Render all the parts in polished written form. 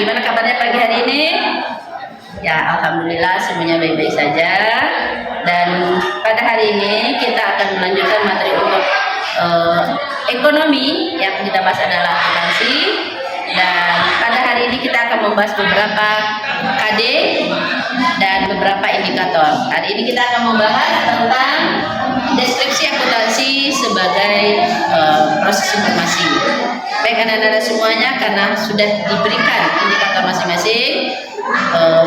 Gimana kabarnya pagi hari ini? Ya, alhamdulillah semuanya baik-baik saja. Dan pada hari ini kita akan melanjutkan materi untuk ekonomi. Yang kita bahas adalah akuntansi. Dan pada hari ini kita akan membahas beberapa KD dan beberapa indikator. Hari ini kita akan membahas tentang deskripsi akuntansi sebagai proses informasi. Baik anak-anak semuanya, karena sudah diberikan indikator masing-masing,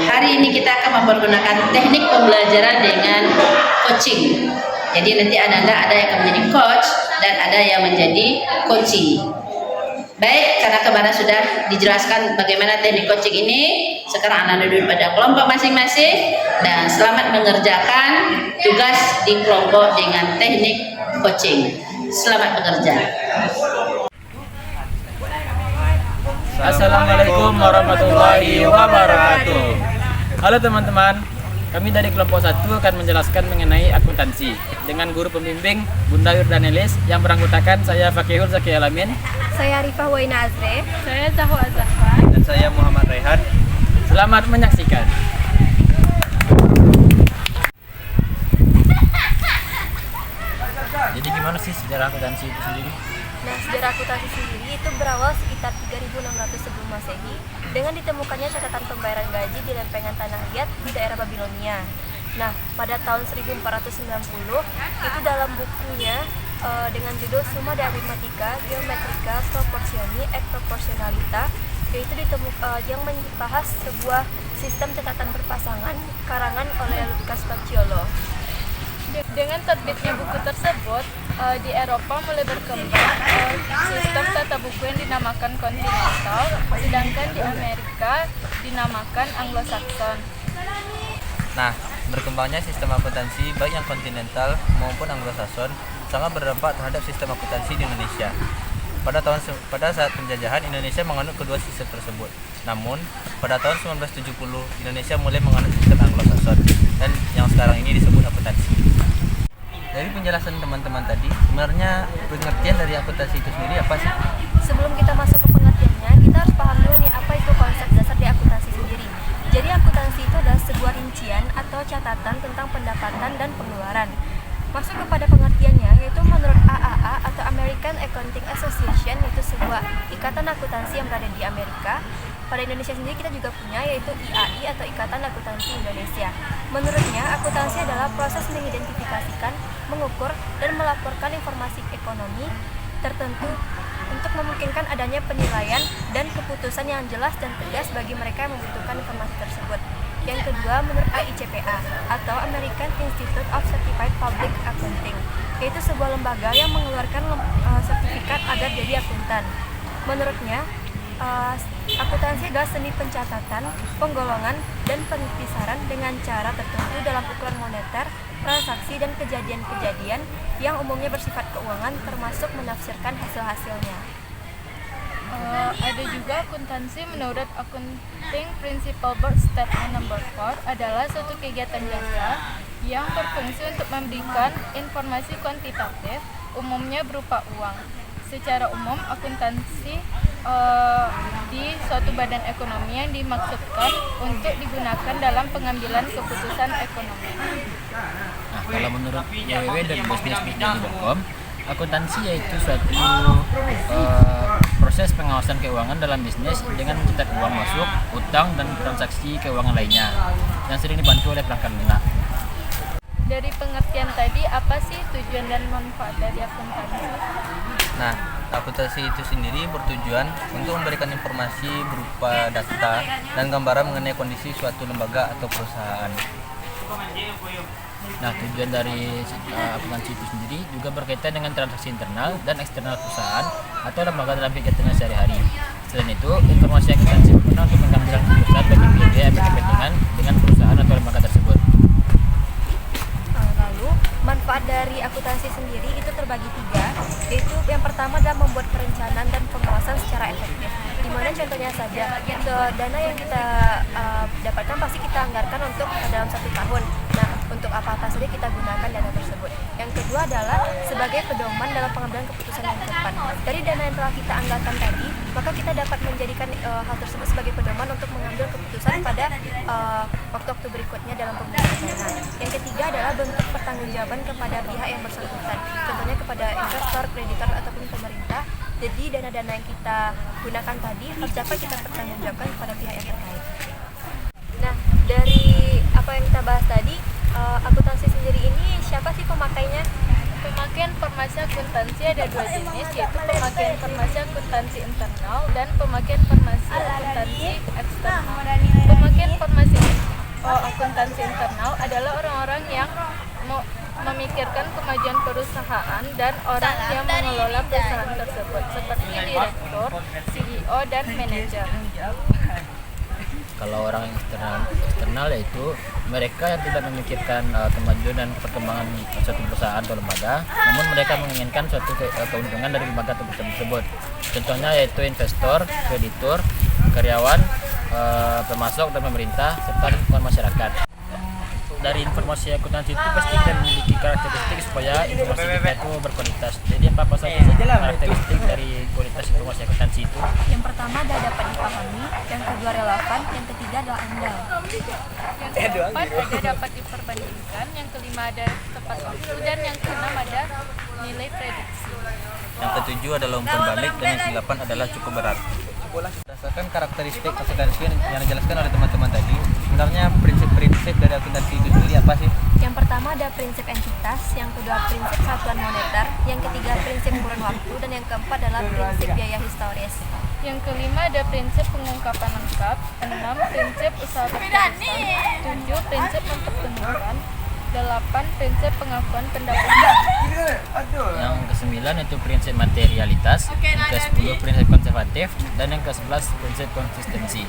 hari ini kita akan mempergunakan teknik pembelajaran dengan coaching. Jadi nanti anak-anak ada yang akan menjadi coach dan ada yang menjadi coaching. Baik, karena kemarin sudah dijelaskan bagaimana teknik coaching ini, sekarang anak-anak duduk pada kelompok masing-masing dan selamat mengerjakan tugas di kelompok dengan teknik coaching. Selamat bekerja. Assalamualaikum warahmatullahi wabarakatuh. Halo teman-teman, kami dari kelompok 1 akan menjelaskan mengenai akuntansi dengan guru pembimbing Bunda Yurdanelis yang beranggotakan saya Fakihul Zaki Alamin, saya Arifah Waina Azre, saya Zahwa Azhar, dan saya Muhammad Rehan. Selamat menyaksikan. Jadi gimana sih sejarah akuntansi itu sendiri? Nah, sejarah akuntansi sendiri itu berawal sekitar 3600 sebelum Masehi dengan ditemukannya catatan pembayaran gaji di lempengan tanah liat di daerah Babilonia. Nah, pada tahun 1490 itu dalam bukunya dengan judul Summa de Arithmetica Geometrica Proportioni et Proportionalita, yaitu yang membahas sebuah sistem catatan berpasangan karangan oleh Lucas Paciolo. Dengan terbitnya buku tersebut, di Eropa mulai berkembang sistem tata buku yang dinamakan kontinental, sedangkan di Amerika dinamakan Anglo-Saxon. Nah, berkembangnya sistem akuntansi baik yang kontinental maupun Anglo-Saxon sangat berdampak terhadap sistem akuntansi di Indonesia. Pada saat penjajahan, Indonesia menganut kedua sistem tersebut. Namun, pada tahun 1970, Indonesia mulai menganut sistem Anglo-Saxon dan yang sekarang ini disebut akuntansi. Dari penjelasan teman-teman tadi, sebenarnya pengertian dari akuntansi itu sendiri apa sih? Sebelum kita masuk ke pengertiannya, kita harus paham dulu nih apa itu konsep dasar di akuntansi sendiri. Jadi akuntansi itu adalah sebuah rincian atau catatan tentang pendapatan dan pengeluaran. Masuk kepada pengertiannya, yaitu menurut AAA atau American Accounting Association, itu sebuah ikatan akuntansi yang berada di Amerika. Pada Indonesia sendiri kita juga punya, yaitu IAI atau Ikatan Akuntansi Indonesia. Menurutnya, akuntansi adalah proses mengidentifikasikan, mengukur, dan melaporkan informasi ekonomi tertentu untuk memungkinkan adanya penilaian dan keputusan yang jelas dan tegas bagi mereka yang membutuhkan informasi tersebut. Yang kedua, menurut AICPA atau American Institute of Certified Public Accounting, yaitu sebuah lembaga yang mengeluarkan sertifikat agar jadi akuntan. Menurutnya, akuntansi adalah seni pencatatan, penggolongan, dan pengkisaran dengan cara tertentu dalam ukuran moneter, transaksi, dan kejadian-kejadian yang umumnya bersifat keuangan, termasuk menafsirkan hasil-hasilnya. Ada juga akuntansi menurut Accounting Principle Board Statement Number 4 adalah suatu kegiatan jasa yang berfungsi untuk memberikan informasi kuantitatif, umumnya berupa uang. Secara umum, akuntansi di suatu badan ekonomi yang dimaksudkan untuk digunakan dalam pengambilan keputusan ekonomi. Nah, kalau menurut YWW dan businessmedia.com, akuntansi yaitu suatu proses pengawasan keuangan dalam bisnis dengan mencatat uang masuk, utang, dan transaksi keuangan lainnya yang sering dibantu oleh perangkat lunak. Dari pengertian tadi, apa sih tujuan dan manfaat dari akuntansi? Nah, akuntansi itu sendiri bertujuan untuk memberikan informasi berupa data dan gambaran mengenai kondisi suatu lembaga atau perusahaan. Nah, tujuan dari akuntansi itu sendiri juga berkaitan dengan transaksi internal dan eksternal perusahaan atau lembaga dalam kegiatannya sehari-hari. Selain itu, informasi akuntansi berguna untuk mengambil keputusan bagi pihak yang berkepentingan dengan perusahaan atau lembaga tersebut. Lalu, manfaat dari akuntansi sendiri itu terbagi 3, yaitu yang pertama adalah membuat perencanaan dan pengawasan secara efektif. Dimana contohnya saja, dana yang kita dapatkan pasti kita anggarkan untuk dalam 1 tahun. Nah, untuk apa-apa saja kita gunakan dana tersebut. Yang kedua adalah sebagai pedoman dalam pengambilan keputusan yang tepat. Dari dana yang telah kita anggarkan tadi, maka kita dapat menjadikan hal tersebut sebagai pedoman untuk mengambil keputusan pada waktu-waktu berikutnya dalam pembuatan dana. Yang ketiga adalah bentuk pertanggungjawaban kepada pihak yang bersangkutan, contohnya kepada investor, kreditor, ataupun pemerintah. Jadi dana-dana yang kita gunakan tadi harus dapat kita pertanggungjawabkan kepada pihak yang terkait. Nah, dari apa yang kita bahas tadi, akuntansi sendiri ini siapa sih pemakainya? Pemakaian formasi akuntansi ada dua jenis, yaitu pemakaian formasi akuntansi internal dan pemakaian formasi akuntansi eksternal. Pemakaian formasi akuntansi internal adalah orang-orang yang memikirkan kemajuan perusahaan dan orang yang mengelola perusahaan tersebut, seperti direktur, CEO, dan manajer. Kalau orang eksternal yaitu mereka yang tidak memikirkan kemajuan dan perkembangan suatu perusahaan atau lembaga, namun mereka menginginkan suatu keuntungan dari lembaga atau perusahaan tersebut. Contohnya yaitu investor, kreditur, karyawan, pemasok dan pemerintah serta lingkungan masyarakat. Dari informasi akuntansi itu pasti kita memiliki karakteristik supaya informasi kita itu berkualitas. Jadi apa saja karakteristik dari kualitas informasi akuntansi itu? Yang pertama adalah dapat dipahami, yang kedua relevan, yang ketiga adalah andal. Yang keempat ada dapat diperbandingkan, yang kelima ada tepat waktu, dan yang keenam ada nilai prediksi. Yang ketujuh adalah umpan balik dan yang kedelapan adalah cukup berarti. Berdasarkan karakteristik akuntansi yang dijelaskan oleh teman-teman tadi, sebenarnya prinsip-prinsip dari akuntansi itu sendiri apa sih? Yang pertama ada prinsip entitas, yang kedua prinsip satuan moneter, yang ketiga prinsip kurun waktu, dan yang keempat adalah prinsip biaya historis. Yang kelima ada prinsip pengungkapan lengkap, 6 prinsip usaha berterusan, 7 prinsip mempertemukan, 8 prinsip pengakuan pendapatan. Yang ke-9 itu prinsip materialitas, yang ke-10 prinsip konservatif, dan yang ke-11 prinsip konsistensi.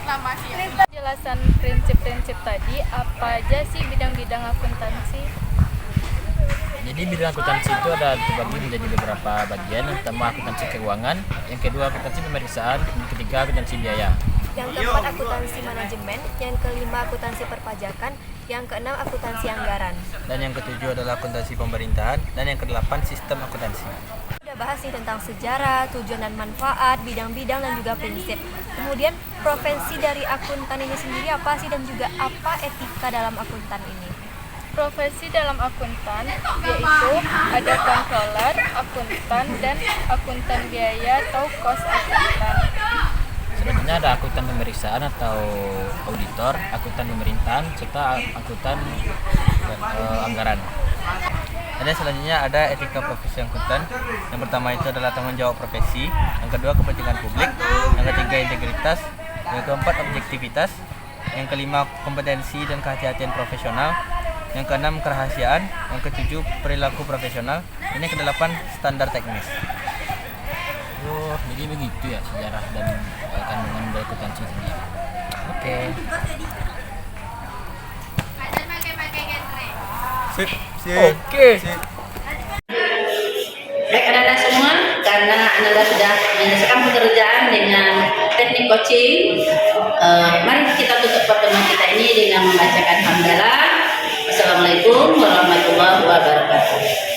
Penjelasan prinsip-prinsip tadi, apa aja sih bidang-bidang akuntansi? Jadi bidang akuntansi itu ada terbagi menjadi beberapa bagian. Yang pertama akuntansi keuangan, yang kedua akuntansi pemeriksaan, yang ketiga akuntansi biaya. Yang keempat akuntansi manajemen, yang kelima akuntansi perpajakan, yang keenam akuntansi anggaran. Dan yang ketujuh adalah akuntansi pemerintahan, dan yang kedelapan sistem akuntansi. Udah bahas nih tentang sejarah, tujuan dan manfaat, bidang-bidang dan juga prinsip. Kemudian profesi dari akuntan ini sendiri apa sih dan juga apa etika dalam akuntan ini? Profesi dalam akuntan yaitu ada controller, akuntan, dan akuntan biaya atau cost akuntan. Selanjutnya ada akuntan pemeriksaan atau auditor, akuntan pemerintahan, serta akuntan anggaran. Dan selanjutnya ada etika profesi akuntan. Yang pertama itu adalah tanggung jawab profesi, yang kedua kepentingan publik, yang ketiga integritas, yang keempat objektivitas, yang kelima kompetensi dan kehati-hatian profesional, yang keenam kerahasiaan, yang ketujuh perilaku profesional, ini kedelapan standar teknis. Oh, jadi begitu ya sejarah dan kandungan dari akuntansi sendiri. Oke. Oke. Baik anak-anak semua, karena Anda sudah menyelesaikan pekerjaan dengan teknik coaching, mari kita tutup pertemuan kita ini dengan membacakan hamdalah. Wassalamualaikum warahmatullahi wabarakatuh.